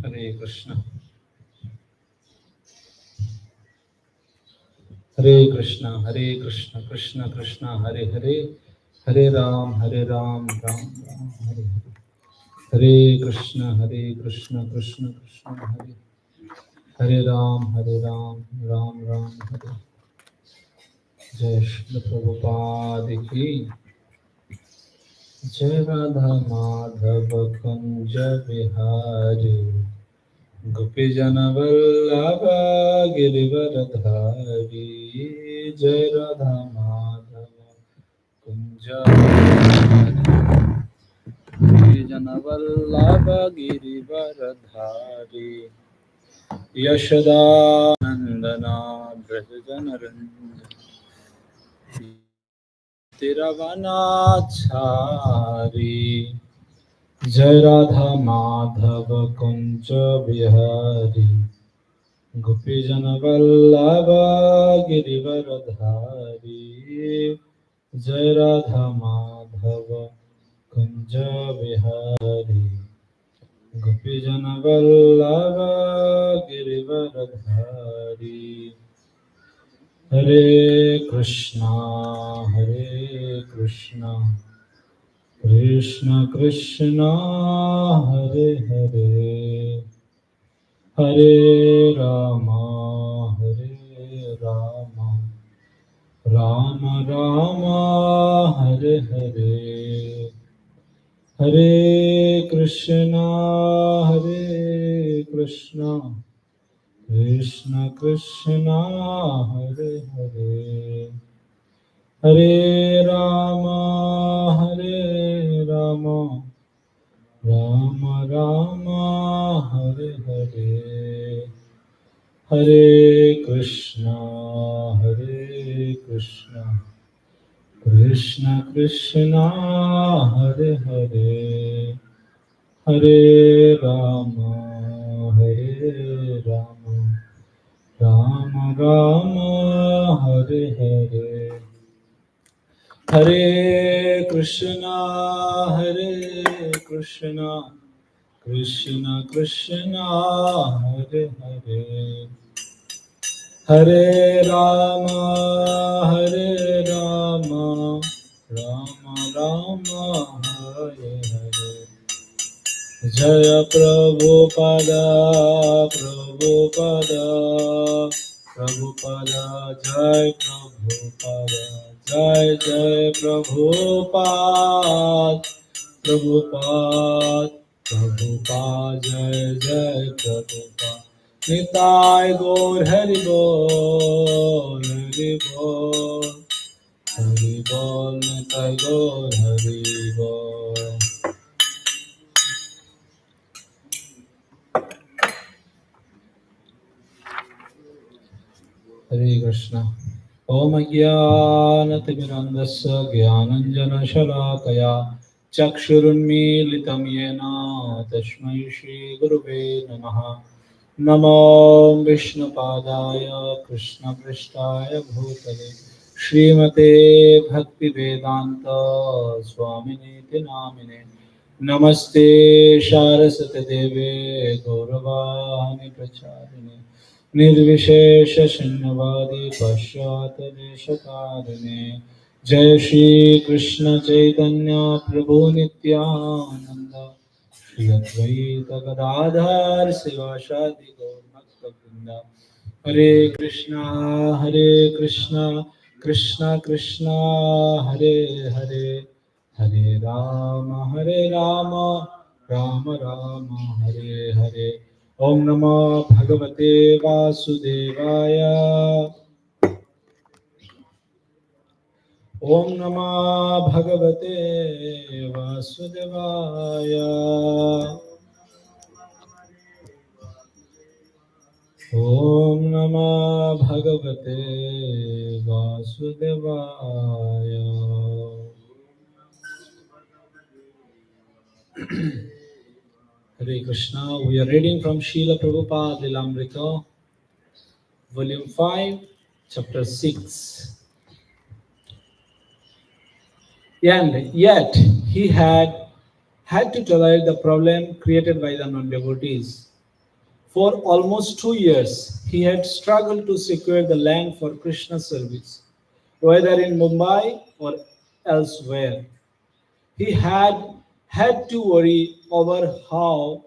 Hare Krishna. Hare Krishna, Hare Krishna, Krishna Krishna, Hare Hare, Hare Ram, Ram Ram, Hare Hare. Hare Krishna, Krishna Krishna, Hare Hare Ram, Ram Ram, Hare. Jai Shri Prabhupada ki, Jai Radha Madhava Kunja Vihari, Gopi Jana Vallabha Girivardhari, Jai Radha Madhava Kunja Vihari, Gopi Jana Vallabha Girivardhari, Yashoda Nandana Braja Jana Ranjana Tiravanachari, Jai Radha Madhava Kunja Vihari, Gopi Jana Vallabha Girivardhari, Jai Radha Madhava Kunja Vihari, Gopi Jana Vallabha Girivardhari. Hare Krishna, Krishna Krishna, Hare Hare, Hare Rama, Rama Rama, Hare Hare, Hare Krishna, Krishna Krishna, Hare Hare, Hare Rama, Rama Rama, Hare Hare, Hare Krishna, Krishna Krishna, Hare Hare, Hare Rama, Rama Rama, Hare Hare. Hare Krishna, Krishna Krishna, Hare Hare, Hare Rama, Rama Rama, Hare Hare. Jaya Prabhupada, Prabhupada, Jai Prabhupada, Jai Prabhupada, Prabhupada, Jai Prabhupada. Nitai Gaur Hari Bol, Nitai Gaur Hari Bol. Hare Krishna. Om Jnanatimirandasya Jnananjana Shalakaya Chakshurunmilitam Yena Tasmai Shri Guruve Namaha. Namo Vishnu Padaya Krishna Prishtaya Bhutale Srimate Bhakti Vedanta Swaminiti Namine Namaste Saraswati Deve Gauravani Pracharine निर्विशेष शून्यवादी पश्चात देशकारिणे जय श्री कृष्ण चैतन्य प्रभु नित्यानंद श्री अद्वैत गदाधर शिवासादि गौरभक्तवृंद हरे Krishna Krishna Krishna Hare Hare Hare Ram Ram Ram Hare Hare Om Namo Bhagavate Vasudevaya. Om Namo Bhagavate Vasudevaya. Om Namo Bhagavate Vasudevaya. Hare Krishna. We are reading from Srila Prabhupada Lilamrita, Volume 5, Chapter 6. And yet he had to tolerate the problem created by the non-devotees. For almost 2 years, he had struggled to secure the land for Krishna service, whether in Mumbai or elsewhere. He had to worry over how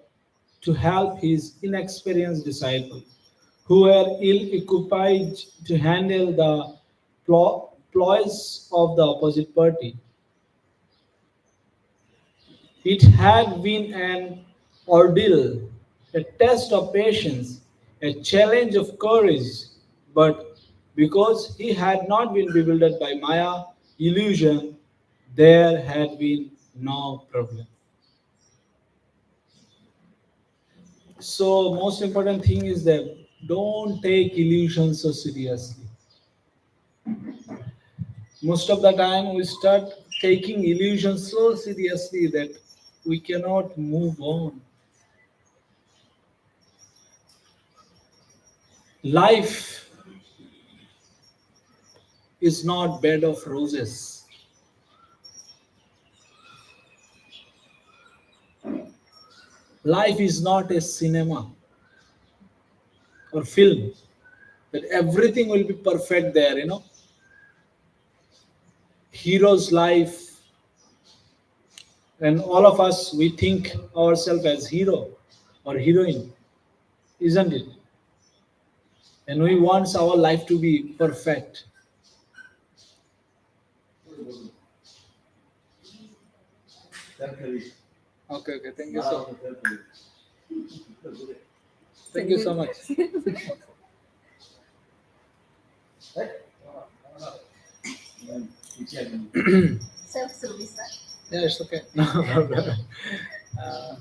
to help his inexperienced disciples, who were ill-equipped to handle the ploys of the opposite party. It had been an ordeal, a test of patience, a challenge of courage, but because he had not been bewildered by Maya illusion, there had been no problem. So, most important thing is that don't take illusion so seriously. Most of the time, we start taking illusion so seriously that we cannot move on. Life is not bed of roses. Life is not a cinema or film that everything will be perfect there. Hero's life, and all of us we think ourselves as hero or heroine, isn't it? And we want our life to be perfect. Okay, okay. Thank you so. Thank you so much. Self-service. Yeah, it's okay. No problem. Uh,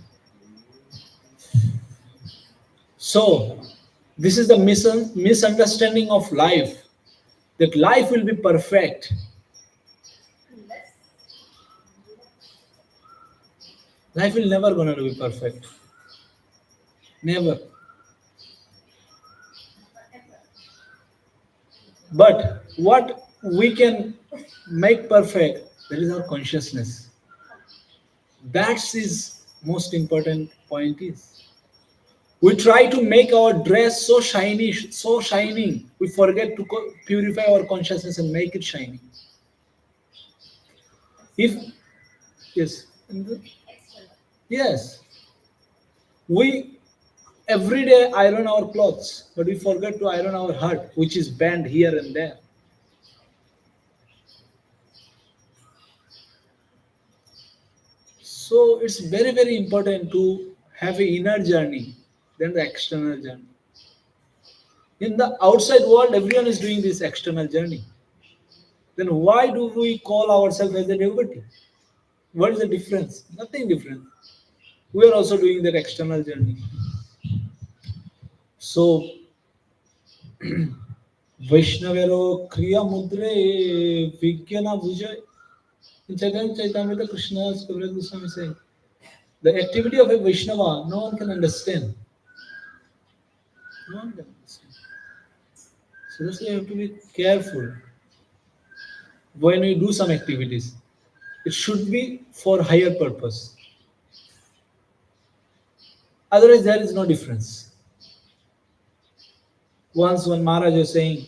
so, this is the misunderstanding of life, that life will be perfect. Life will never gonna be perfect. Never. But what we can make perfect, that is our consciousness. That's his most important point is. We try to make our dress so shiny, so shining. We forget to purify our consciousness and make it shining. If yes, yes, we every day iron our clothes, but we forget to iron our heart, which is bent here and there. So it's very, very important to have an inner journey than the external journey. In the outside world, everyone is doing this external journey. Then why do we call ourselves as a devotee? What is the difference? Nothing different. We are also doing that external journey. So Vaishnavero Kriya Mudre Vigyana Vijay. In Chaitanya Chaitamrita Krishna's Kaviraj Goswami saying, the activity of a Vaishnava, no one can understand. No one can understand. So that's why you have to be careful when we do some activities. It should be for higher purpose. Otherwise, there is no difference. Once one Maharaj was saying,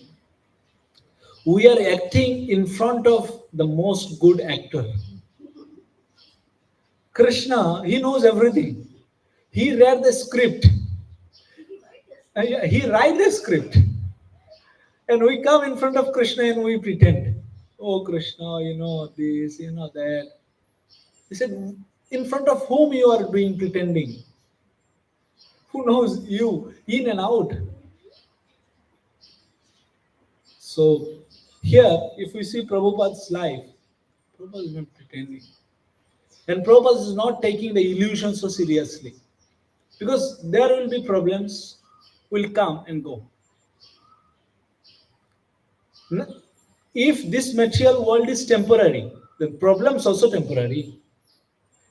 we are acting in front of the most good actor. Krishna, he knows everything. He read the script. He write the script. And we come in front of Krishna and we pretend. Oh Krishna, you know this, you know that. He said, in front of whom you are doing pretending? Who knows you in and out? So here, if we see Prabhupada's life, Prabhupada is not pretending. And Prabhupada is not taking the illusion so seriously. Because there will be problems, will come and go. If this material world is temporary, the problem is also temporary.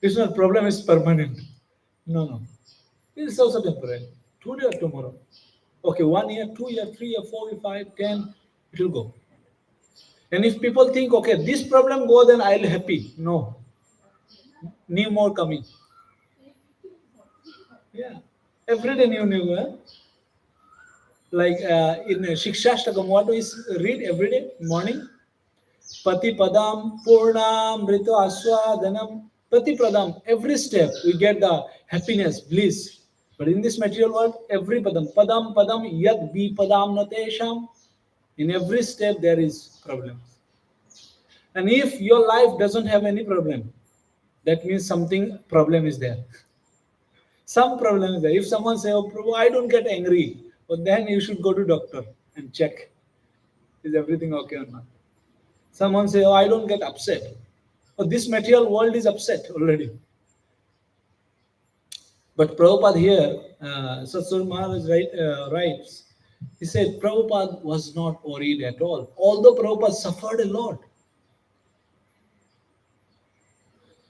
It's not problem is permanent. No, no. It is also temporary. Today or tomorrow. Okay, 1 year, 2 year, 3 year, 4 year, 5, 10, it will go. And if people think, okay, this problem go, then I'll happy. No, new more coming. Yeah. Every day new. Like in Shikshashtakam, what we read every day morning? Pati Padam Purnam Rito Aswadanam. Pati Padam, every step we get the happiness, bliss. But in this material world, every Padam Yad Bi Padam Natesham. In every step there is problems. And if your life doesn't have any problem, that means something problem is there. Some problem is there. If someone say, "Oh, Prabhu, I don't get angry," well, then you should go to doctor and check is everything okay or not. Someone say, "Oh, I don't get upset." Oh, this material world is upset already. But Prabhupada here, Satsur Maharaj writes, he said Prabhupada was not worried at all. Although Prabhupada suffered a lot,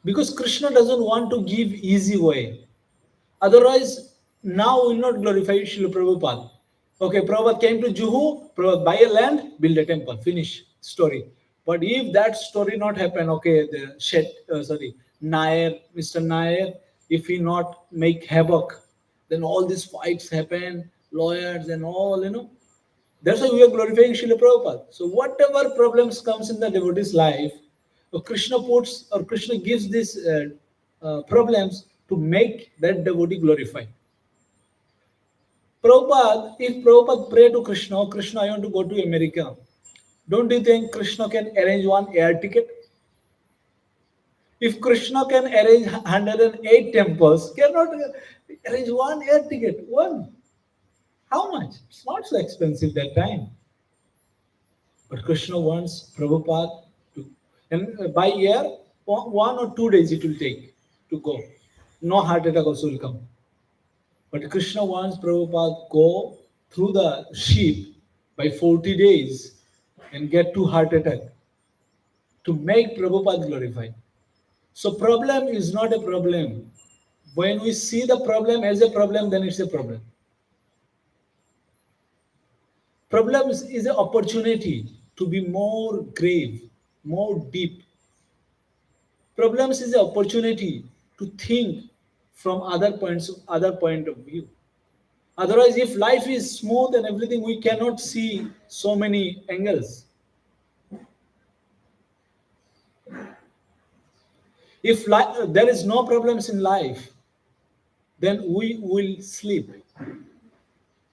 because Krishna doesn't want to give easy way. Otherwise, now we will not glorify Srila Prabhupada. Okay, Prabhupada came to Juhu, Prabhupada buy a land, build a temple, finish story. But if that story not happen, okay, the Nair, Mr. Nair, if he not make havoc, then all these fights happen, lawyers and all. That's why we are glorifying Srila Prabhupada. So whatever problems comes in the devotee's life, Krishna puts or Krishna gives these problems to make that devotee glorified. Prabhupada, if Prabhupada pray to Krishna, "Oh, Krishna, I want to go to America," don't you think Krishna can arrange one air ticket? If Krishna can arrange 108 temples, cannot arrange one air ticket? One. How much? It's not so expensive that time. But Krishna wants Prabhupada to, and by year, 1 or 2 days it will take to go. No heart attack also will come. But Krishna wants Prabhupada go through the sheep by 40 days and get to heart attack to make Prabhupada glorified. So problem is not a problem. When we see the problem as a problem, then it's a problem. Problem is an opportunity to be more grave, more deep. Problems is an opportunity to think from other point of view. Otherwise, if life is smooth and everything, we cannot see so many angles. If there is no problems in life, then we will sleep.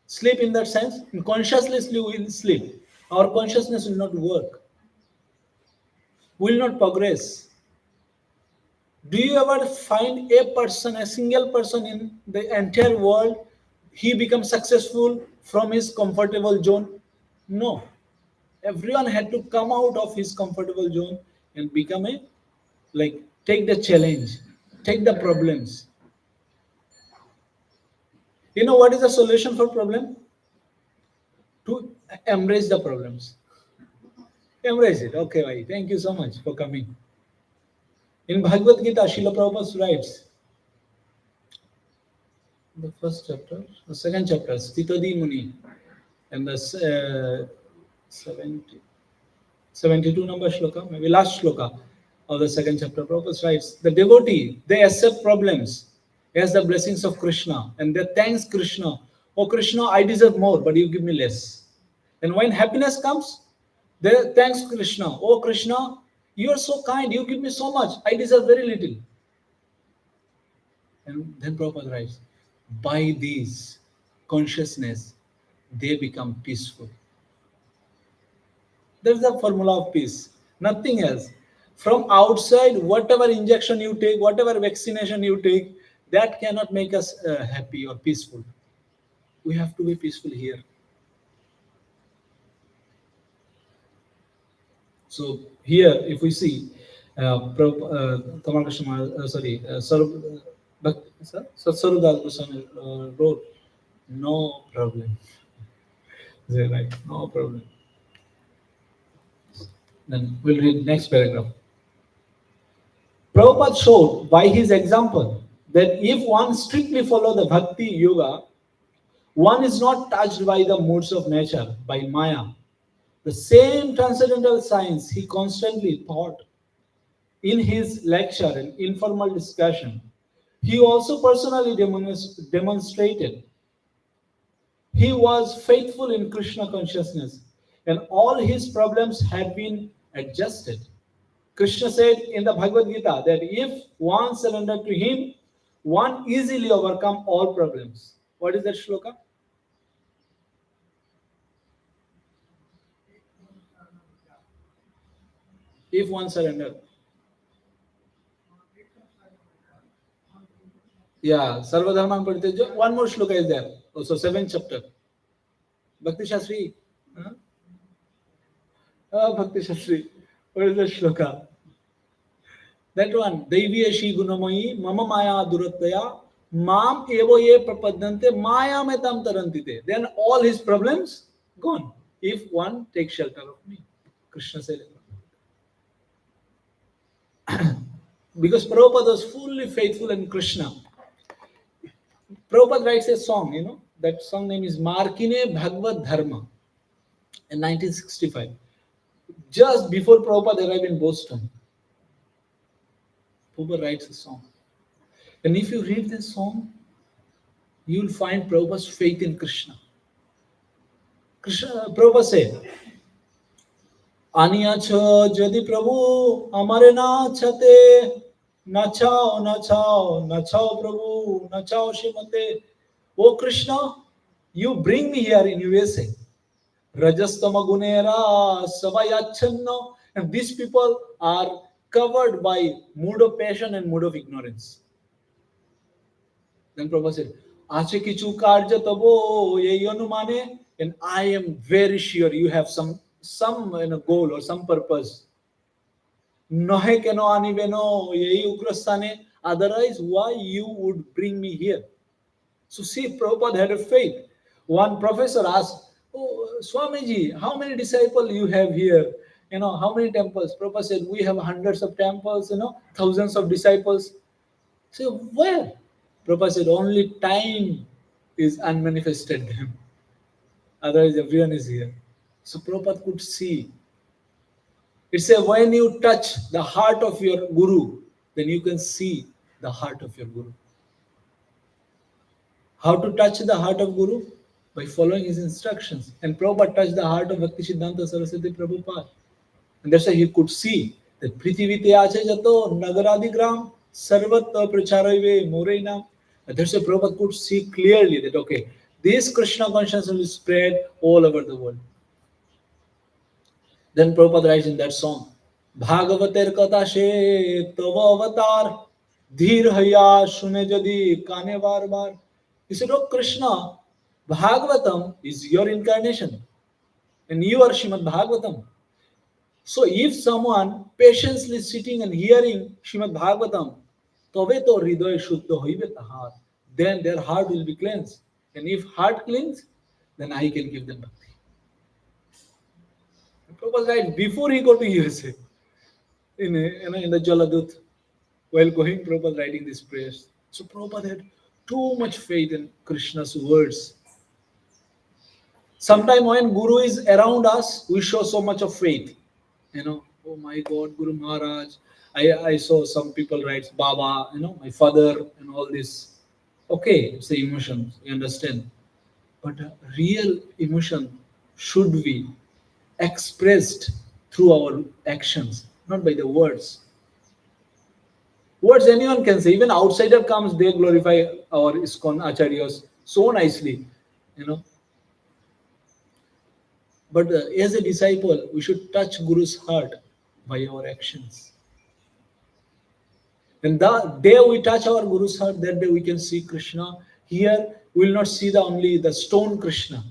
Sleep in that sense, consciously we will sleep. Our consciousness will not work, will not progress. Do you ever find a person, a single person in the entire world, he becomes successful from his comfortable zone? No. Everyone had to come out of his comfortable zone and become a, like, take the challenge, take the problems. You know what is the solution for problem? To embrace the problems. Embrace it. Okay, bhai. Thank you so much for coming. In Bhagavad Gita, Srila Prabhupada writes, the first chapter, the second chapter, Stitadi Muni, and the 70, 72 number shloka, maybe last shloka of the second chapter, Prabhupada writes, the devotee, they accept problems as the blessings of Krishna, and they thanks Krishna. Oh Krishna, I deserve more, but you give me less. And when happiness comes, they thanks Krishna. Oh Krishna, you are so kind, you give me so much, I deserve very little. And then Prabhupada writes, by these consciousness, they become peaceful. That's the formula of peace, nothing else. From outside, whatever injection you take, whatever vaccination you take, that cannot make us happy or peaceful. We have to be peaceful here. So here, if we see, Tamal Krishna, Satsarudar Goswami wrote, no problem. They're right, no problem. Then we'll read next paragraph. Prabhupada showed by his example that if one strictly follow the bhakti yoga, one is not touched by the moods of nature, by Maya. The same transcendental science he constantly taught in his lecture and informal discussion He also personally demonstrated he was faithful in Krishna consciousness, and all his problems had been adjusted. Krishna said in the Bhagavad Gita that if one surrender to him, one easily overcome all problems. What is that shloka? If one surrender. Yeah, Sarvadharman Parityajya. One more shloka is there. Also, seventh chapter. Bhakti Shastri. Huh? Bhakti Shastri. What is the shloka? That one. Daiviyashi gunamayi mama maya durataya mam evo ye prapadante maya metam tarantite. Then all his problems gone. If one takes shelter of me. Krishna said. Because Prabhupada was fully faithful in Krishna. Prabhupada writes a song, that song name is Markine Bhagavad Dharma in 1965. Just before Prabhupada arrived in Boston, Prabhupada writes a song. And if you read this song, you'll find Prabhupada's faith in Krishna. Prabhupada said, আনিয়াছ যদি প্রভু আমারে না ছাতে নাচাও নাচাও নাচাও প্রভু নাচাও শ্রীমতে ও Krishna you bring me here in USA rajastama gunera savayachanno and these people are covered by mood of passion and mood of ignorance. Then Prabhupada said আছে কিছু কার্য তব এই অনুমানে and I am very sure you have some goal or some purpose. Nohe keno aniveno ei ugrasthane. Otherwise, why you would bring me here? So see, Prabhupada had a faith. One professor asked, "Oh, Swamiji, how many disciples you have here? How many temples?" Prabhupada said, "We have hundreds of temples. Thousands of disciples." So where? Prabhupada said, "Only time is unmanifested them. Otherwise, everyone is here." So Prabhupada could see. It's a when you touch the heart of your guru, then you can see the heart of your guru. How to touch the heart of guru? By following his instructions. And Prabhupada touched the heart of Bhakti Siddhanta Saraswati Prabhupada. And that's why he could see that Prithivite Ache Jato Nagaradigram Sarvata Pracharaive Moreinam. And that's why Prabhupada could see clearly that okay, this Krishna consciousness will spread all over the world. Then Prabhupada writes in that song, Bhagavater Katha She Tava Avatar Dhir Haya Shune Jadi Kane Bar Bar. He said, "Oh Krishna, Bhagavatam is your incarnation. And you are Srimad Bhagavatam. So if someone patiently sitting and hearing Srimad Bhagavatam, Tave to Hridoy Shuddha Hoibe Tahar, then their heart will be cleansed. And if heart cleans, then I can give them bhakti." Prabhupada right before he go to USA in the Jaladut, while going, Prabhupada writing these prayers. So Prabhupada had too much faith in Krishna's words. Sometimes when Guru is around us, we show so much of faith. Oh my God, Guru Maharaj. I saw some people write Baba, my father, and all this. Okay, it's the emotions, you understand. But real emotion should be expressed through our actions, not by the words. Words anyone can say. Even outsider comes, they glorify our ISKCON acharyas so nicely, you know. But as a disciple, we should touch Guru's heart by our actions. And that day we touch our Guru's heart, that day we can see Krishna. Here we will not see only the stone Krishna.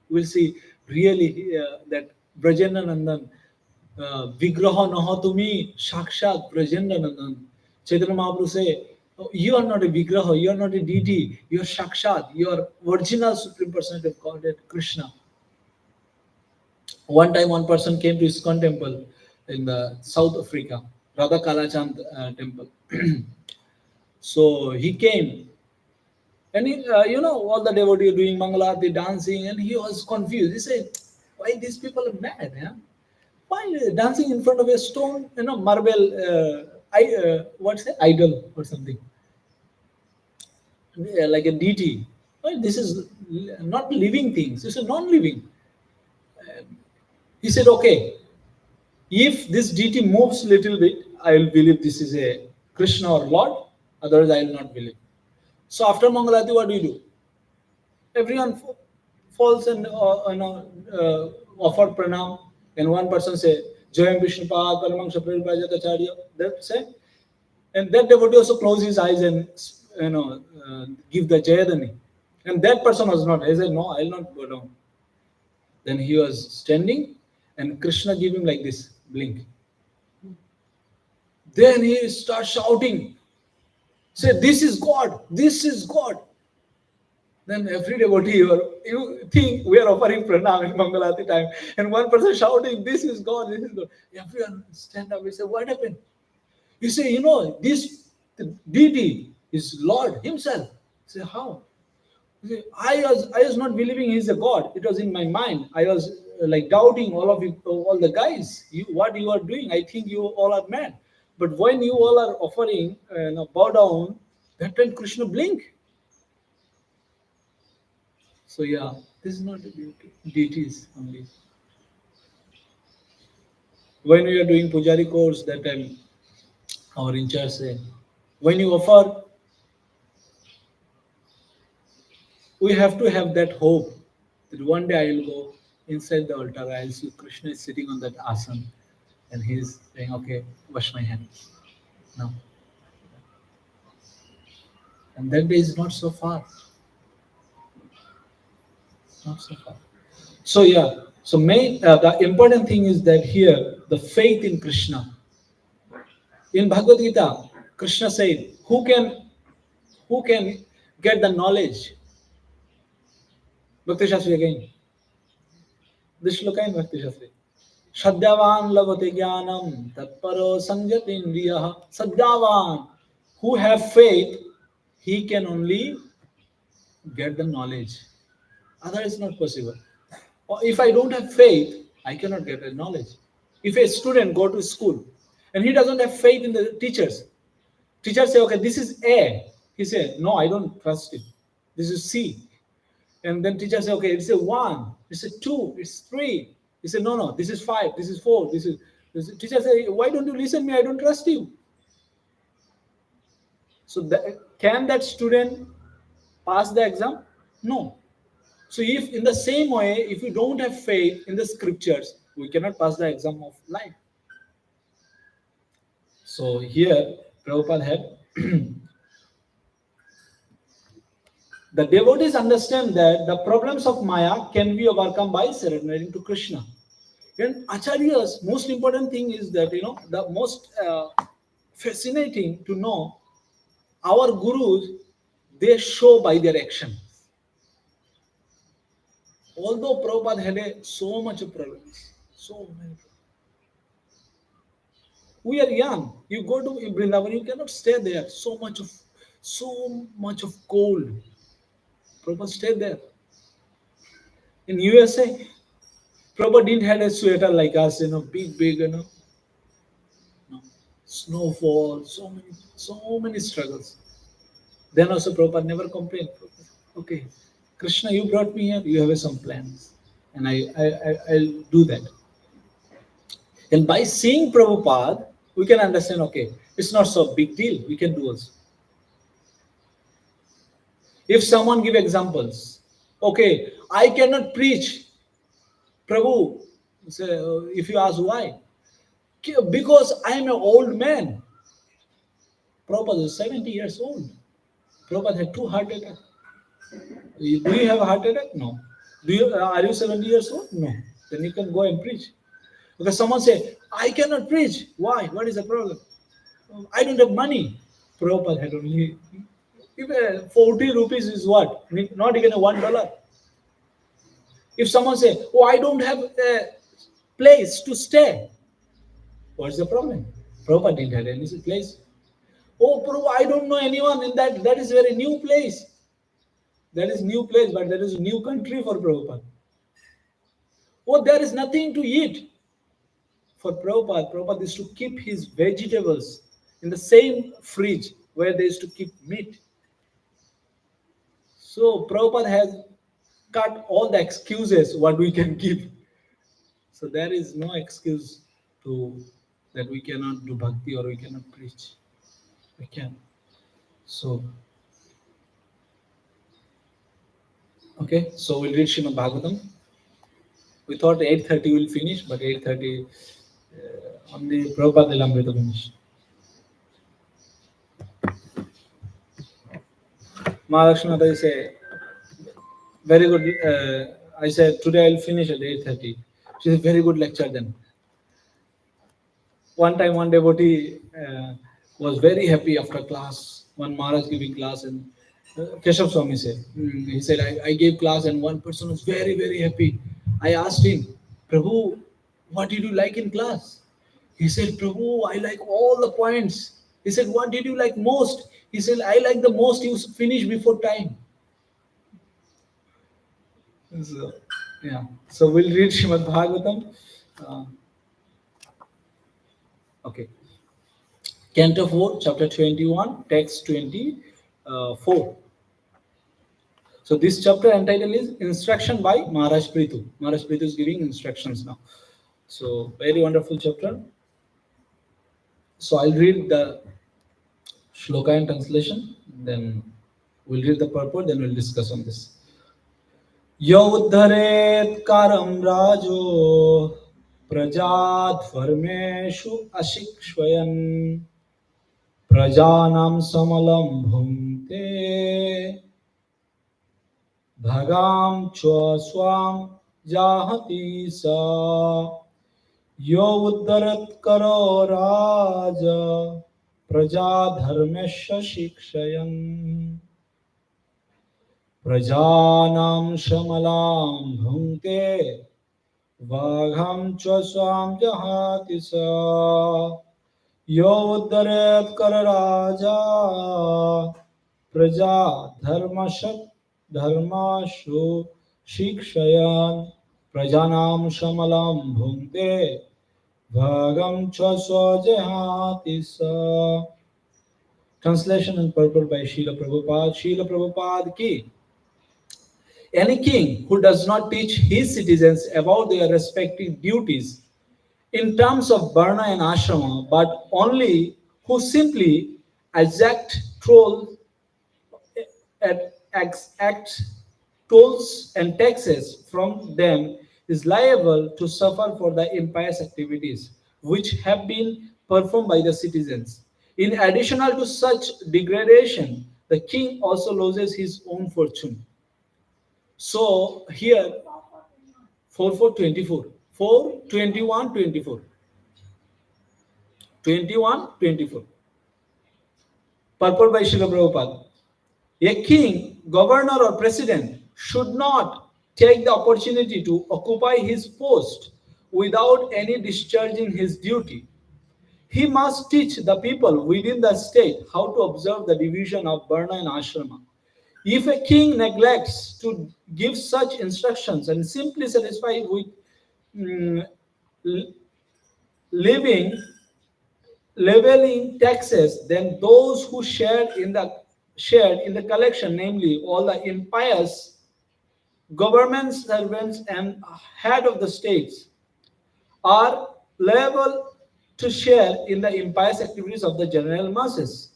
We will see really that Brajendanandan, Vigraha Nahatumi, Shakshat Brajendanandan. Chaitanya Mahaprabhu say, "Oh, you are not a Vigraha, you are not a deity, you are Shakshat, you are original Supreme Personality of Godhead, Krishna." One time, one person came to ISKCON temple in the South Africa, Radha Kalachand temple. So he came, and he, all the devotees doing Mangalarti, dancing, and he was confused. He said, "Why these people are mad? Yeah? Why dancing in front of a stone, marble, what's it, idol or something?" like a deity. Well, this is not living things. This is non-living. He said, okay, if this deity moves little bit, I will believe this is a Krishna or Lord. Otherwise, I will not believe. So after Mangalati, what do you do? Everyone falls and offer pranam, and one person say, Jayam Vishnupad, Paramam Shapril Prajatacharya. That say, and that devotee also close his eyes and give the Jayadani. And that person was not. He said, no, I will not go down. Then he was standing, and Krishna gave him like this blink. Then he starts shouting, say, this is God, this is God. Then every devotee, you think we are offering pranam in Mangalati time, and one person shouting, this is God, this is God. Everyone stand up and say, what happened? You say, this deity is Lord himself. Say, how? You say, I was not believing he's a God. It was in my mind. I was like doubting all of you, all the guys. What you are doing? I think you all are mad. But when you all are offering bow down, that time Krishna blink. So yeah, this is not a deity. Deities only. When we are doing pujari course, that time our in charge say, when you offer, we have to have that hope that one day I will go inside the altar, I'll see Krishna is sitting on that asana, and he's saying, okay, wash my hands. Now. And that day is not so far. Not so far. So yeah, so the important thing is that here, the faith in Krishna. In Bhagavad Gita, Krishna said, who can get the knowledge? Bhakti Shastri again. This shloka in Bhakti Shastri. Sadhyavan lavate jnanam tatparo sanjati indriyaha. Sadhyavan, who have faith, he can only get the knowledge. Otherwise, it's not possible. Or if I don't have faith, I cannot get the knowledge. If a student go to school and he doesn't have faith in the teachers, teachers say, okay, this is A. He say, no, I don't trust it. This is C. And then teacher say, okay, it's a 1, it's a 2, it's 3. He said, no, no, this is 5, this is 4, this is. Teacher say, why don't you listen me? I don't trust you. So can that student pass the exam? No. So if in the same way, if we don't have faith in the scriptures, we cannot pass the exam of life. So here, Prabhupada had the devotees understand that the problems of Maya can be overcome by surrendering to Krishna. And Acharya's most important thing is that, the most fascinating to know, our gurus, they show by their actions. Although Prabhupada had so much of problems, so many problems. We are young. You go to Vrindavan, you cannot stay there. So much of cold. Prabhupada stayed there. In USA, Prabhupada didn't have a sweater like us, big, no. Snowfall, so many struggles. Then also Prabhupada never complained. Okay, Krishna, you brought me here, you have some plans. And I'll do that. And by seeing Prabhupada, we can understand, okay, it's not so big deal, we can do also. If someone give examples, okay, I cannot preach, Prabhu, say, if you ask why, because I am an old man. Prabhupada is 70 years old. Prabhupada had 2 heart attacks. Do you have a heart attack? No. Are you 70 years old? No. Then you can go and preach. Because someone say, I cannot preach. Why? What is the problem? I don't have money. Prabhupada had only, if 40 rupees is what? Not even a $1. If someone say, oh, I don't have a place to stay. What's the problem? Prabhupada didn't have any place. Oh, Prabhu, I don't know anyone in that. That is a very new place. That is new place, but that is a new country for Prabhupada. Oh, there is nothing to eat. For Prabhupada used to keep his vegetables in the same fridge where they used to keep meat. So Prabhupada has cut all the excuses what we can give. So there is no excuse to that we cannot do bhakti or we cannot preach. We can. So okay, so we'll read Srimad Bhagavatam. We thought 8:30 will finish, but 8:30 on the Prabhupada Lilamrita finish. Mahalakshmi Mata say very good. I said today I'll finish at 8:30. She said very good lecture then. One time, one devotee was very happy after class. One Maharaj giving class, and Keshav Swami said, he said, I gave class, and one person was very, very happy. I asked him, Prabhu, what did you like in class? He said, Prabhu, I like all the points. He said, what did you like most? He said, I like the most you finish before time. So, yeah. So we'll read Srimad Bhagavatam. Uh, okay. Canto 4, chapter 21, text 24. So this chapter entitled is Instruction by Maharaj Prithu. Maharaj Prithu is giving instructions now. So very wonderful chapter. So I'll read the shloka and translation, then we'll read the purport, then we'll discuss on this. Yo uddharet karam rajo prajadharmeshu ashikshvayan prajanam samalam bhunte Bhagam chwa swam jahati sa yo uddarat karo raja praja dharmesha shikshayan prajanam shamalam bhunte Bhagam chwa swam jahati sa yo uddarat karo raja praja dharmashu shikshayan prajanam shamalam bhunte bhagam cha swajahati sa. Translation and purport by Srila Prabhupada. Srila Prabhupada ki. Any king who does not teach his citizens about their respective duties in terms of varna and ashrama, but only who simply exact troll exact tolls and taxes from them is liable to suffer for the impious activities which have been performed by the citizens. In addition to such degradation, the king also loses his own fortune. So here 4424 421 24 21 24 purport by Srila Prabhupada. A king, governor, or president should not take the opportunity to occupy his post without any discharging his duty. He must teach the people within the state how to observe the division of Varna and Ashrama. If a king neglects to give such instructions and simply satisfied with mm, living leveling taxes, then those who shared in the collection, namely all the impious government servants and head of the states, are liable to share in the impious activities of the general masses.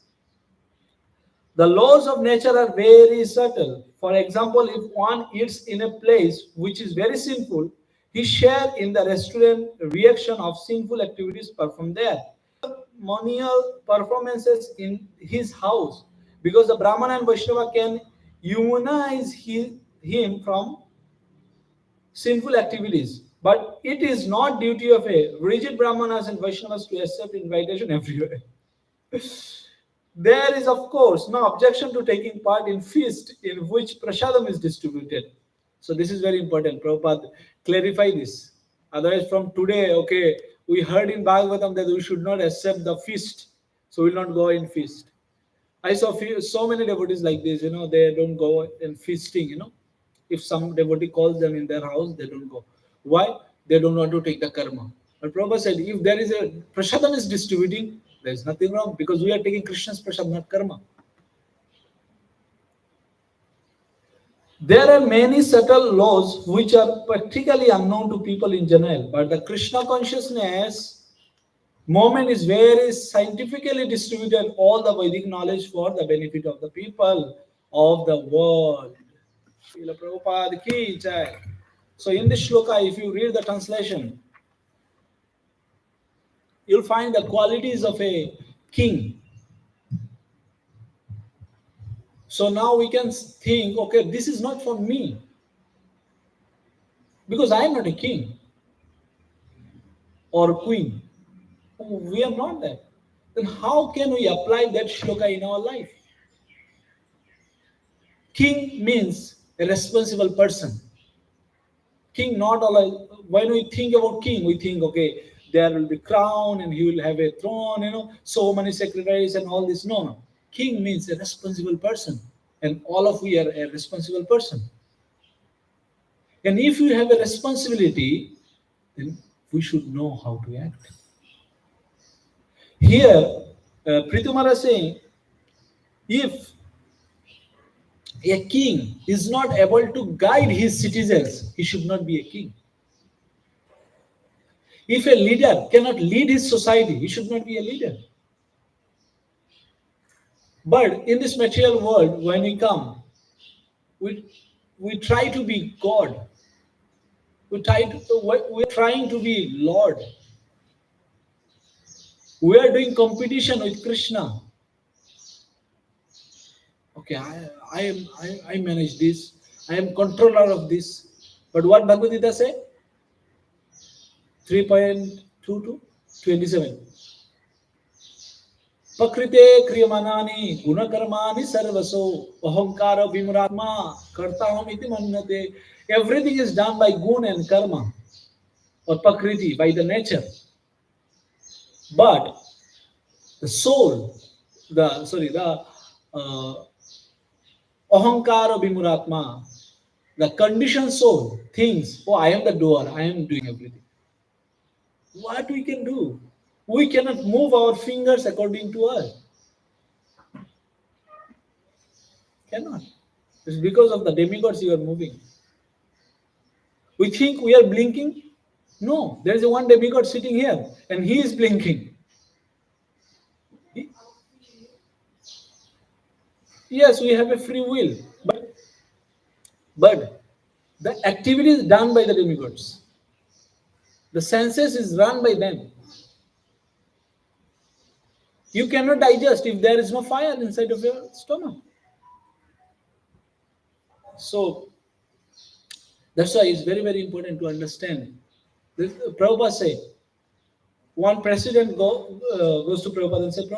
The laws of nature are very subtle. For example, if one eats in a place which is very sinful, he share in the restaurant reaction of sinful activities performed there. Ceremonial performances in his house, because the Brahmana and Vaishnava can immunize him from sinful activities. But it is not duty of a rigid Brahmanas and Vaishnavas to accept invitation everywhere. There is, of course, no objection to taking part in feast in which prasadam is distributed. So this is very important. Prabhupada clarify this. Otherwise, from today, okay, we heard in Bhagavatam that we should not accept the feast, so we will not go in feast. I saw so many devotees like this. They don't go in feasting. If some devotee calls them in their house, they don't go. Why? They don't want to take the karma. But Prabhupada said, if there is a prasadam is distributing, there is nothing wrong, because we are taking Krishna's prasad, not karma. There are many subtle laws which are practically unknown to people in general, but the Krishna consciousness movement is very scientifically distributed all the Vedic knowledge for the benefit of the people of the world. Srila Prabhupada ki jai. So in this shloka, if you read the translation, you'll find the qualities of a king. So now we can think, okay, this is not for me because I am not a king or queen. We are not that. Then how can we apply that shloka in our life? King means a responsible person. King not all. When we think about king, we think, okay, there will be crown and he will have a throne, so many secretaries and all this. No, no. King means a responsible person, and all of we are a responsible person. And if you have a responsibility, then we should know how to act. Here, Pritumara is saying, if a king is not able to guide his citizens, he should not be a king. If a leader cannot lead his society, he should not be a leader. But in this material world, when we come, we, we try to be God. We're trying to be Lord. We are doing competition with Krishna. Okay, I manage this. I am controller of this. But what Bhagavad Gita say? 3.22, 27. Pakrite kriyamanani gunakarmani sarvaso ahankara vimuratma kartaham iti mannate. Everything is done by guna and karma or pakriti, by the nature. But the soul, the ahankara vimuratma, the conditioned soul thinks, oh, I am the doer, I am doing everything. What we can do? We cannot move our fingers according to us. Cannot. It's because of the demigods you are moving. We think we are blinking. No, there is a one demigod sitting here and he is blinking. Yes, we have a free will, but the activity is done by the demigods. The senses is run by them. You cannot digest if there is no fire inside of your stomach. So that's why it's very, very important to understand. Prabhupada said, one president goes to Prabhupada and said,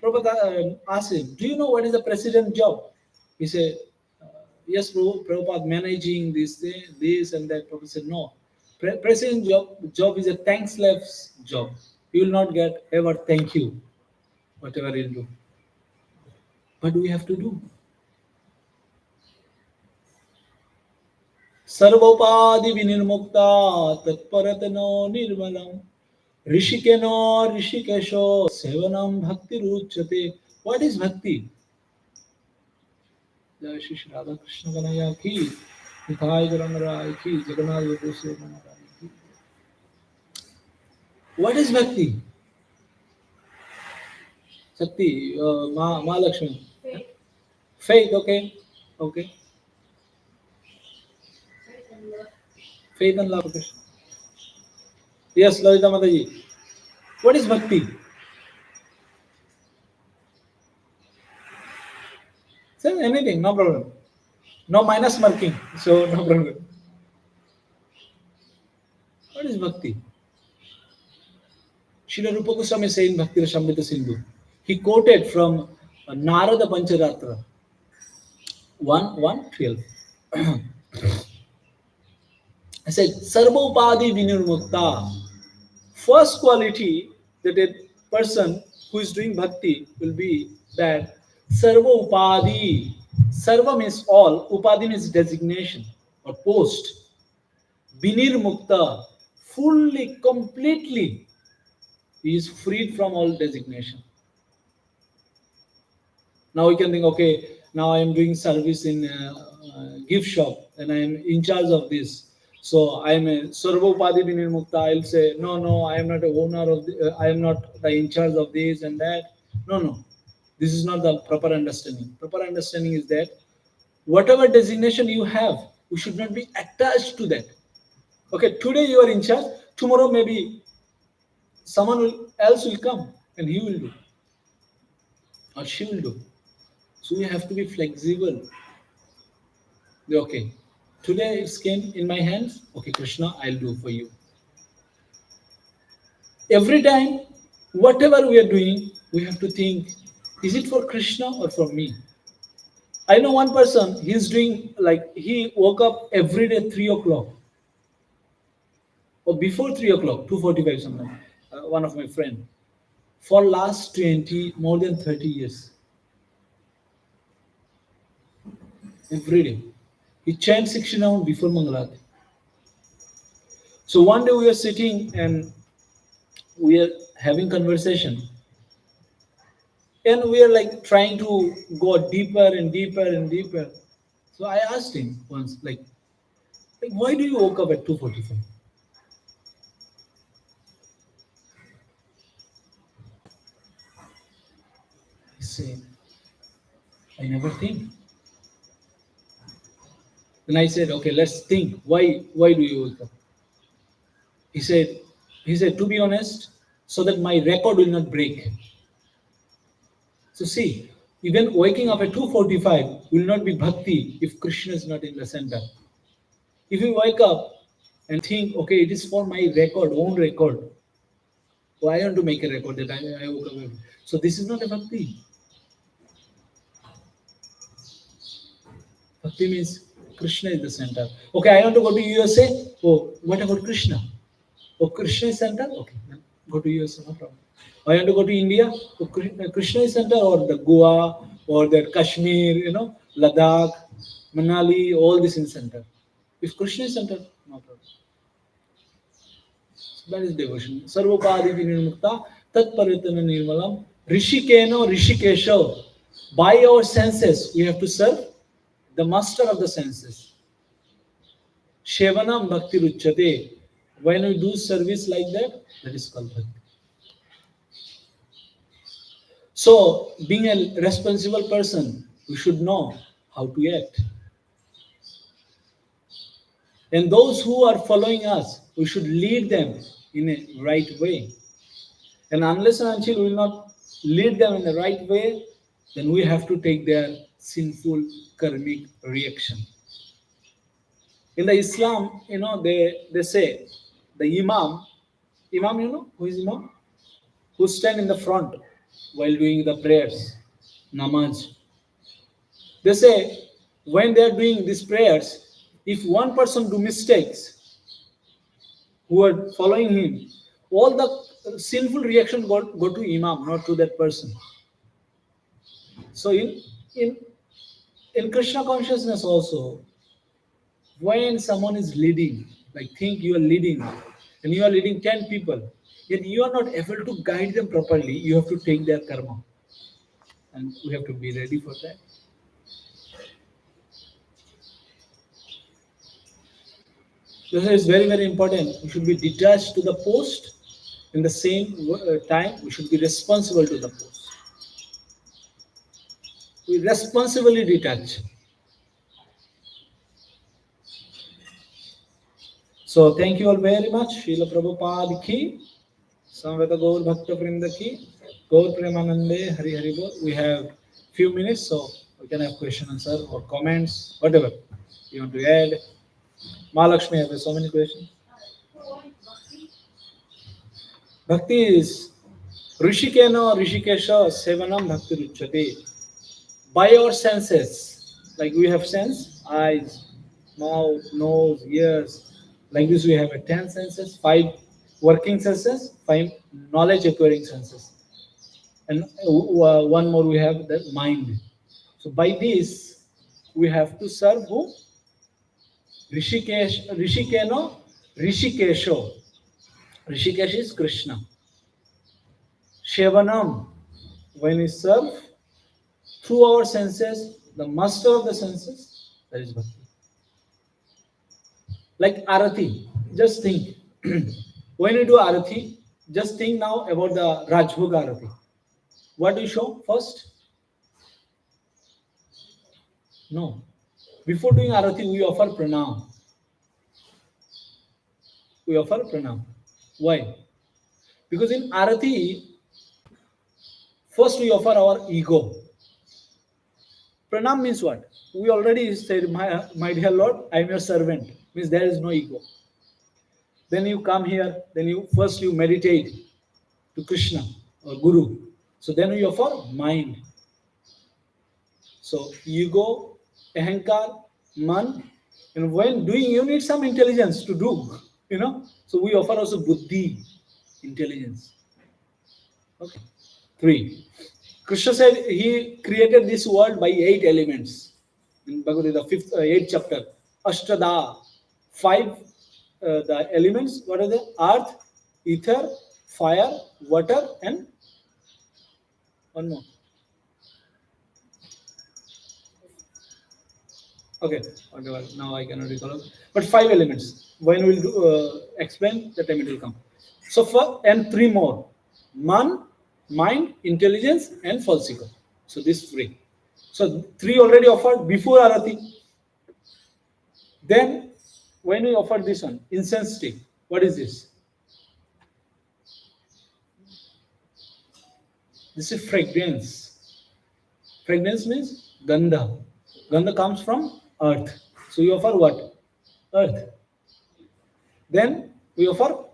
Prabhupada asked him, do you know what is the president job? He said, yes, Prabhupada, managing this and that. Prabhupada said, no. President job is a thankless job. You will not get ever thank you, whatever you do. But we have to do. Sarvopadi vinirmukta tatparatano nirmalam rishikeno rishikesho sevanam bhakti ruchate. What is bhakti? Jai Shri Radha Krishna Kanaya ki, Nitai Garamara ki, Jagannath Yadusya Maharaj ki. What is bhakti? Shakti, Ma Lakshmi. Faith, okay. Okay. Faith and love. Okay. Yes, Lalita Mataji. What is bhakti? Say anything, no problem. No minus marking, so no problem. What is bhakti? Srila Rupa Goswami is saying Bhakti Rasamrita Sindhu. He quoted from Narada Pancharatra 1:12. I said, Sarva Upadi Vinirmukta. First quality that a person who is doing bhakti will be that Sarva Upadi. Sarva means all, Upadi means designation or post. Vinirmukta, fully, completely, he is freed from all designation. Now we can think, okay, now I am doing service in gift shop and I am in charge of this. So I am a Sarvopadi Vinirmukta. I'll say, no, no, I am not a owner of I am not the in charge of this and that. No, no. This is not the proper understanding. Proper understanding is that whatever designation you have, you should not be attached to that. Okay, today you are in charge, tomorrow maybe else will come and he will do or she will do. So you have to be flexible. Okay, today it came in my hands. Okay, Krishna, I'll do for you. Every time, whatever we are doing, we have to think, is it for Krishna or for me? I know one person, he's doing like he woke up every day 3 o'clock or before 3 o'clock, 2:45 something. One of my friend for last 20 more than 30 years every day. He chants 60 rounds before Mangalarti. So one day we are sitting and we are having conversation and we are like trying to go deeper and deeper and deeper. So I asked him once, like why do you woke up at 2:45? He said, I never think. Then I said, okay, let's think. Why do you wake up? He said, to be honest, so that my record will not break. So see, even waking up at 2:45 will not be bhakti if Krishna is not in the center. If you wake up and think, okay, it is for my record, own record. So I want to make a record that I woke up. So this is not a bhakti. Bhakti means Krishna is the center. Okay, I want to go to USA. Oh, what about Krishna? Oh, Krishna is center? Okay, then go to USA, no problem. I want to go to India. Oh, Krishna is center or the Goa or the Kashmir, Ladakh, Manali, all this in center. If Krishna is center, no problem. So that is devotion. Sarvopadi vinirmukta tat paritana nirmalam rishikeno rishikesho. By our senses, we have to serve the master of the senses. Shevanam bhakti ruchate. When we do service like that, that is called bhakti. So, being a responsible person, we should know how to act. And those who are following us, we should lead them in a right way. And unless and until we will not lead them in the right way, then we have to take their sinful karmic reaction. In the Islam, they say the Imam, who is Imam? Who stand in the front while doing the prayers, namaz. They say when they are doing these prayers, if one person do mistakes, who are following him, all the sinful reaction go to Imam, not to that person. So in in Krishna consciousness also, when someone is leading, like think you are leading, and you are leading 10 people, yet you are not able to guide them properly, you have to take their karma. And we have to be ready for that. This is very, very important. We should be detached to the post. In the same time, we should be responsible to the post. We responsibly detach. So thank you all very much. Srila Prabhupada ki, Samveta Gaur Bhakta Vrinda ki, Gaur Premanande Hari Hari Bol. We have few minutes, so we can have question answer or comments, whatever you want to add. Mahalakshmi has so many questions. Bhakti is Rishikena Rishikesha Sevanam Bhakti Ruchate. By our senses, like we have sense, eyes, mouth, nose, ears, like this we have a 10 senses, 5 working senses, 5 knowledge acquiring senses. And one more we have the mind. So by this, we have to serve who? Rishikeno, Rishikesho. Rishikesh is Krishna. Shevanam, when we serve through our senses, the master of the senses, That is bhakti. Like arati, just think. When you do arati, just think now about the Rajbhog arati. What do you show first? No. Before doing arati, we offer pranam. We offer pranam. Why? Because in arati, first we offer our ego. Pranam means what? We already said, my dear Lord, I am your servant. Means there is no ego. Then you come here, then you first you meditate to Krishna or Guru. So then you offer mind. So ego, ahankar, man, and when doing, you need some intelligence to do, you know. So we offer also buddhi, intelligence. Okay. 3. Krishna said he created this world by 8 elements. In Bhagavad Gita, 8th chapter. Ashtada, 5 the elements. What are they? Earth, ether, fire, water, and one more. Okay, whatever. Now I cannot recall. But 5 elements. When we'll explain, the time it will come. So for and 3 more: man, mind, intelligence, and false ego. So this 3. So 3 already offered before arati. Then when we offer this one, incense stick. What is this? This is fragrance. Fragrance means gandha. Gandha comes from earth. So you offer what? Earth. Then we offer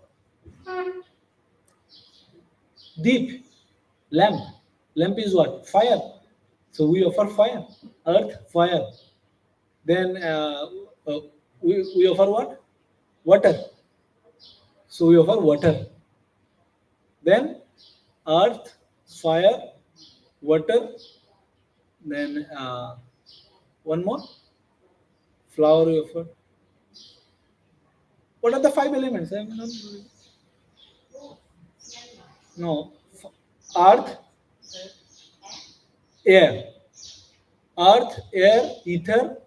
deep, lamp. Lamp is what? Fire. So we offer fire. Earth, fire. Then we offer what? Water. So we offer water. Then earth, fire, water. Then one more. Flower we offer. What are the 5 elements? I'm not. No. Earth, air. Earth, air, ether,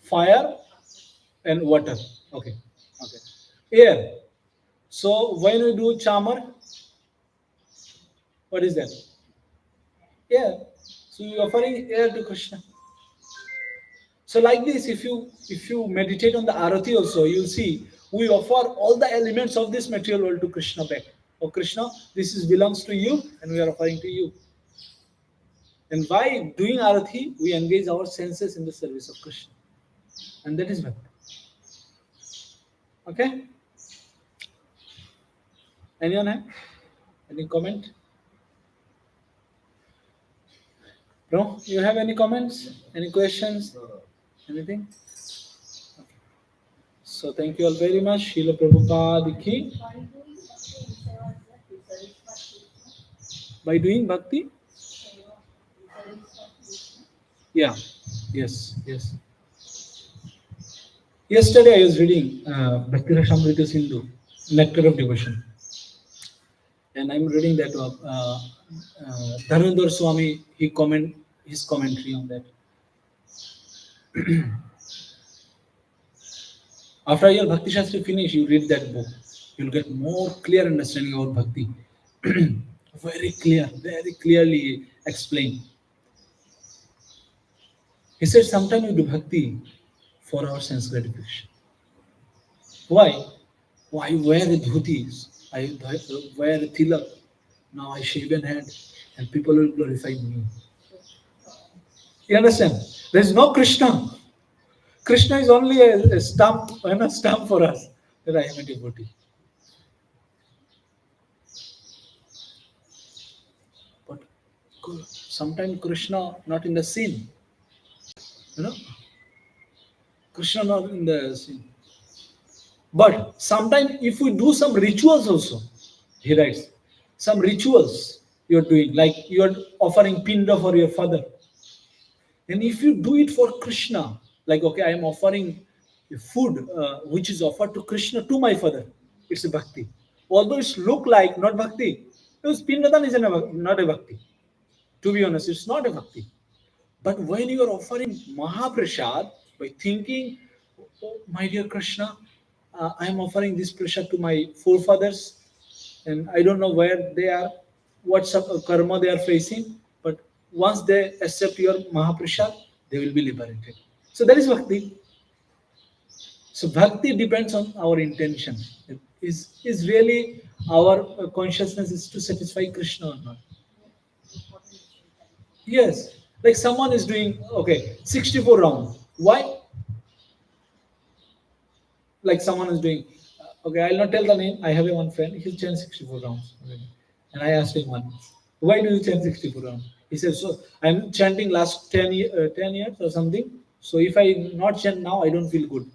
fire, and water. Okay. Okay. Air. So when we do chamar, what is that? Air. So you are offering air to Krishna. So like this, if you meditate on the arati also, you'll see we offer all the elements of this material world to Krishna back. Oh Krishna, this is belongs to you, and we are offering to you. And by doing arati, we engage our senses in the service of Krishna, and that is bhakti. Okay. Anyone have any comment? No? You have any comments? Any questions? Anything? Okay. So thank you all very much. Srila Prabhupada ki. By doing bhakti? Yeah. Yes. Yes. Yesterday I was reading Bhakti Rasamrita Sindhu, Nectar of Devotion. And I'm reading that Dharmendra Swami, his commentary on that. After your Bhakti Shastri finish, you read that book, you'll get more clear understanding about Bhakti. Very clearly explained. He said, sometimes we do Bhakti for our sense gratification. Why? Why wear the dhutis? I wear the tilak. Now I shave an head and people will glorify me. You understand? There is no Krishna. Krishna is only a stamp, a stamp for us that I am a devotee. But sometimes Krishna not in the scene. You know? Krishna not in the scene. But sometimes if we do some rituals also, he writes, some rituals you're doing, like you're offering pinda for your father. And if you do it for Krishna, like, okay, I am offering food which is offered to Krishna to my father, it's a bhakti. Although it's look like not bhakti, because Pindadan is not a bhakti. To be honest, it's not a bhakti. But when you are offering Mahaprasad, by thinking, oh, my dear Krishna, I am offering this prasad to my forefathers, and I don't know where they are, what karma they are facing, but once they accept your Mahaprasad, they will be liberated. So that is bhakti. So bhakti depends on our intention. Is really our consciousness is to satisfy Krishna or not? Yes. Like someone is doing, okay, 64 rounds. Why? Like someone is doing, okay, I'll not tell the name. I have a one friend, he'll chant 64 rounds. Okay. And I asked him once, why do you chant 64 rounds? He said, so I'm chanting last 10 years or something. So if I not chant now, I don't feel good.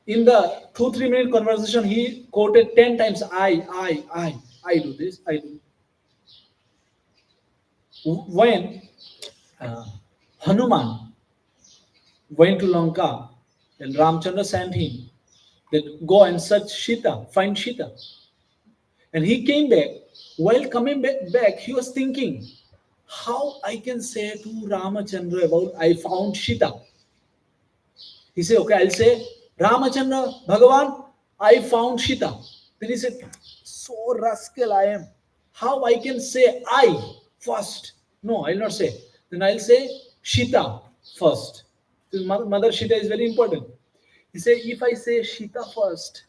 In the 2 3 minute conversation, he quoted 10 times, I do this, I do. When uh, Hanuman went to Lanka, and Ramchandra sent him that go and search Sita, find Sita. And he came back. While coming back, he was thinking, how I can say to Ramachandra about I found Sita. He said, okay, I'll say, Ramachandra, Bhagavan, I found Sita. Then he said, so rascal I am. How I can say I first? No, I'll not say. Then I'll say Shita first. Mother Shita is very important. He said, if I say Shita first,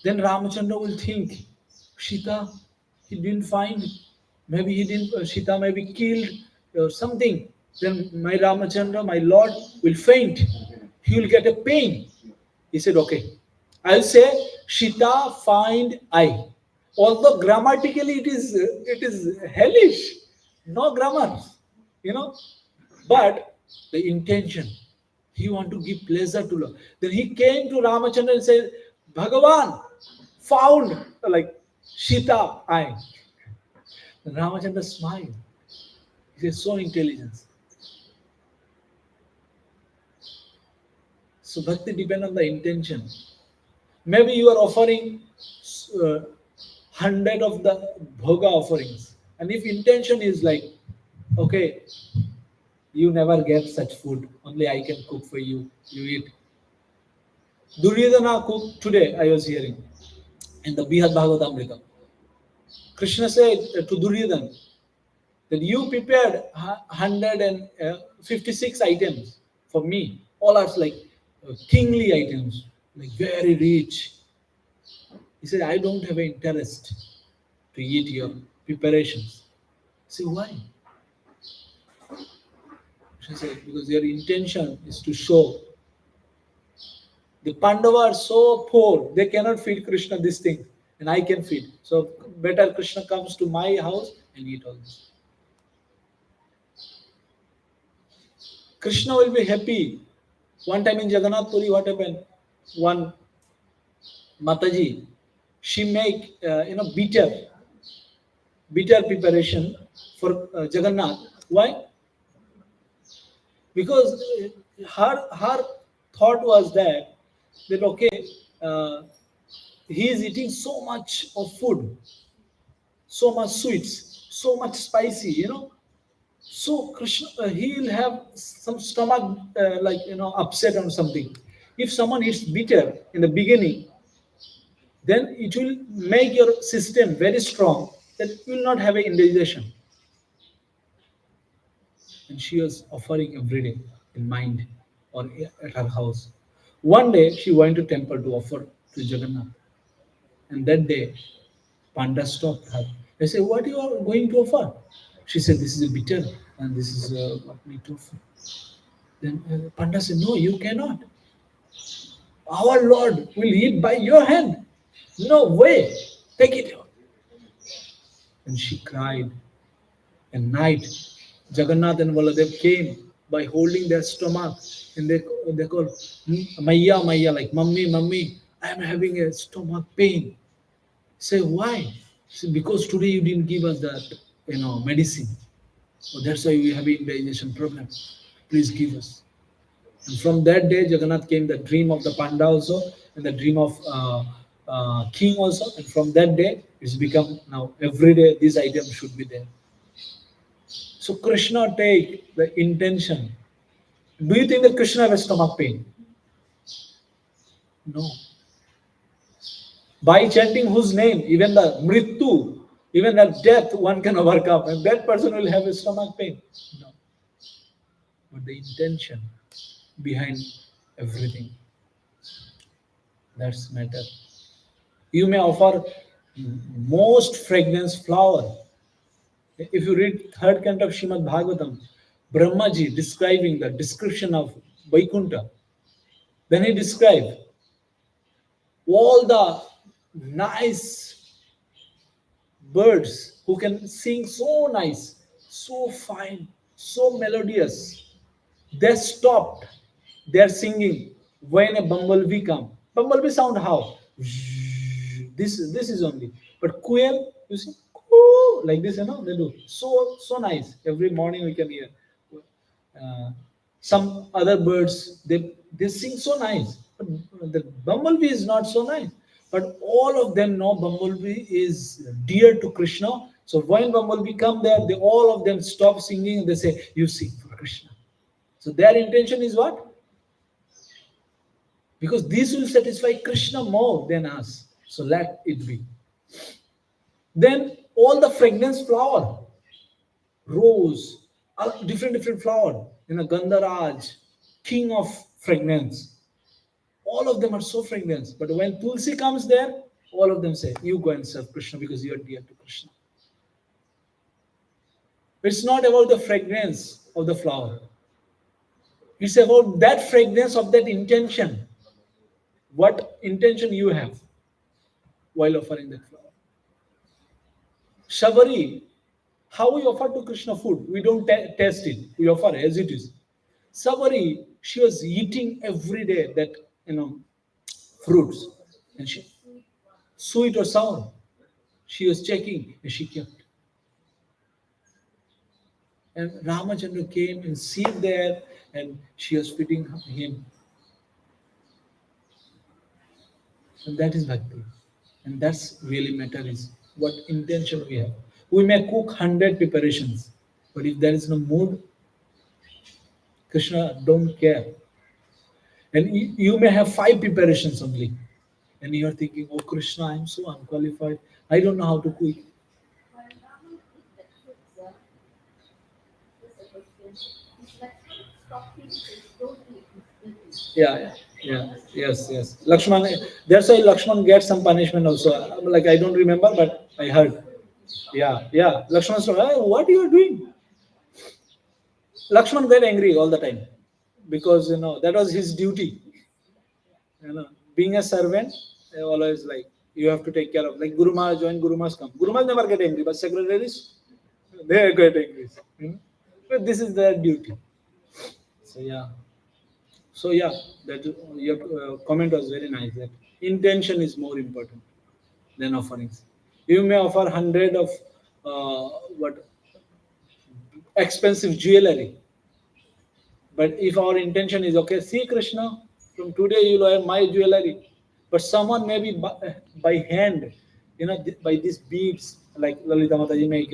then Ramachandra will think, Sita, he didn't find, maybe he didn't, Sita may be killed or something. Then my Ramachandra, my Lord, will faint. He will get a pain. He said, okay, I'll say, Sita, find I. Although grammatically it is hellish, no grammar, you know, but the intention, he want to give pleasure to Lord. Then he came to Ramachandra and said, Bhagavan found like Sita I. Then Ramachandra smiled. He said, so intelligence. So bhakti depends on the intention. Maybe you are offering 100 of the bhoga offerings. And if intention is like, okay, you never get such food, only I can cook for you, you eat. Duryodhana cooked today, I was hearing in the Bihad Bhagavatamrita. Krishna said to Duryodhana that you prepared 156 items for me. All are like kingly items, like very rich. He said, I don't have an interest to eat your preparations. Say, why? She said, because your intention is to show. The Pandava are so poor, they cannot feed Krishna this thing, and I can feed. So better Krishna comes to my house and eat all this. Krishna will be happy. One time in Jagannath Puri, what happened? One Mataji, she make bitter preparation for Jagannath. Why? Because her thought was that okay, he is eating so much of food, so much sweets, so much spicy, so Krishna, he will have some stomach upset or something. If someone eats bitter in the beginning, then it will make your system very strong that you will not have an indigestion. And she was offering every day in mind or at her house. One day she went to temple to offer to Jagannath. And that day, Panda stopped her. I said, what you are going to offer? She said, this is a bitter and this is what we to offer. Then Panda said, no, you cannot. Our Lord will eat by your hand. No way. Take it out. And she cried. And night, Jagannath and Baladev came by holding their stomach. And they call Maya, Maya, like Mummy, Mummy, I am having a stomach pain. Say, why? Say, because today you didn't give us that, medicine. So that's why we have indigestion problem. Please give us. And from that day, Jagannath came the dream of the Panda also, and the dream of king also. And from that day, it's become now every day these items should be there. So Krishna take the intention Do you think that Krishna has stomach pain? No. By chanting whose name, even the mrityu, even the death, one can overcome, and that person will have a stomach pain. No. But the intention behind everything, that's matter. You may offer most fragrance flower. If you read third canto of Shrimad Bhagavatam, Brahmaji describing the description of Vaikuntha, then he described all the nice birds who can sing so nice, so fine, so melodious. They stopped their singing when a bumblebee come. Bumblebee sound how? This is only. But quail, you see, coo, like this, they do. So nice. Every morning we can hear. Uh, some other birds, they sing so nice. But the bumblebee is not so nice. But all of them know bumblebee is dear to Krishna. So when bumblebee come there, they all of them stop singing and they say, "You sing for Krishna." So their intention is what? Because this will satisfy Krishna more than us. So let it be. Then all the fragrance flower, rose, different flower, Gandharaj, king of fragrance. All of them are so fragrance. But when Tulsi comes there, all of them say, "You go and serve Krishna because you are dear to Krishna." It's not about the fragrance of the flower. It's about that fragrance of that intention. What intention you have while offering that flower. Shabari, how we offer to Krishna food, we don't taste it. We offer as it is. Sabari, she was eating every day that fruits, and she sweet or sour. She was checking and she kept. And Ramachandra came and sat there and she was feeding him. And that is bhakti. And that's really matter is what intention we have. We may cook 100 preparations, but if there is no mood, Krishna don't care. And you may have 5 preparations only. And you are thinking, "Oh Krishna, I'm so unqualified. I don't know how to cook." Yes. Lakshman, that's why Lakshman gets some punishment also. Like I don't remember, but I heard. Yeah. Lakshman said, "Hey, what you are doing?" Lakshman got angry all the time because that was his duty. Being a servant, always like you have to take care of. Like Guru Maharaj, when Guru Maharaj come, Guru Maharaj never get angry, but secretaries they get angry. But this is their duty. So yeah. So yeah, that your comment was very nice. That intention is more important than offerings. You may offer 100 of what expensive jewelry, but if our intention is okay, see Krishna, from today you will have my jewelry. But someone maybe by hand, by these beads, like Lalita Mataji make,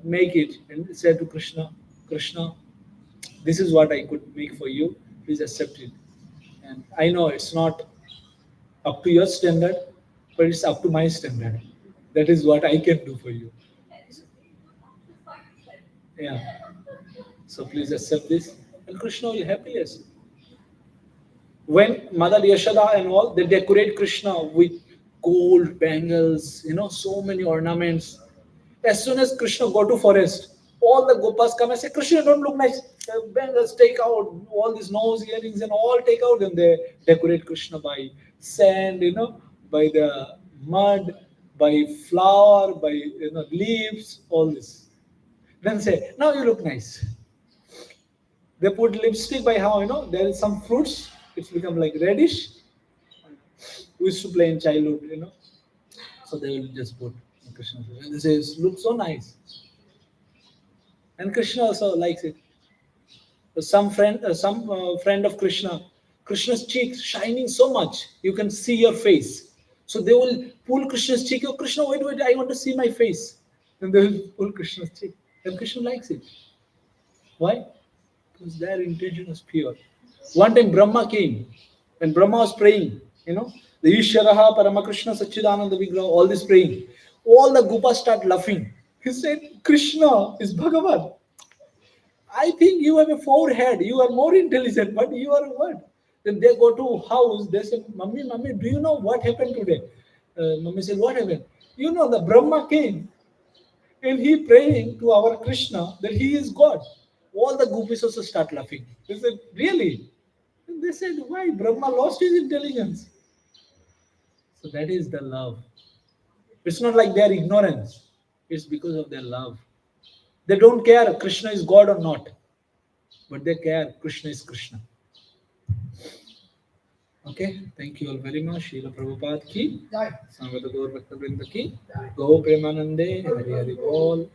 make it and say to Krishna, Krishna, this is what I could make for you. Please accept it. And I know it's not up to your standard, but it's up to my standard. That is what I can do for you. Yeah. So please accept this. And Krishna will happily accept. When Mother Yashoda and all, they decorate Krishna with gold bangles, so many ornaments. As soon as Krishna go to forest, all the gopas come and say, "Krishna, don't look nice. Bangles, take out all these nose earrings and all take out." And they decorate Krishna by sand, by the mud, by flower, by leaves, all this. Then say, "Now you look nice." They put lipstick by how, there is some fruits, it's become like reddish. We used to play in childhood, So they will just put Krishna. And they say, "Look so nice." And Krishna also likes it. Some friend of Krishna, Krishna's cheeks shining so much, you can see your face. So they will pull Krishna's cheek. "Oh Krishna, wait, I want to see my face." And they will pull Krishna's cheek. And Krishna likes it. Why? because their intention was pure. One time Brahma came, when Brahma was praying, the Ishvaraha, Paramakrishna, Sachidananda Vigraha, all this praying. All the Gopas start laughing. He said, Krishna is Bhagavan. I think you have a forehead, you are more intelligent, but you are what? Then they go to house, they say, Mummy, Mummy, do you know what happened today? Mummy said, what happened? You know, the Brahma came and he praying to our Krishna that he is God. All the gopis also start laughing. They said, really? And they said, why? Brahma lost his intelligence. So that is the love. It's not like their ignorance. It's because of their love. They don't care Krishna is God or not, but they care Krishna is Krishna. Okay, thank you all very much. Srila Prabhupada ki, Samvata Gaur Bhakta Vrinda ki, Go Premanande, Hari Hari Bol.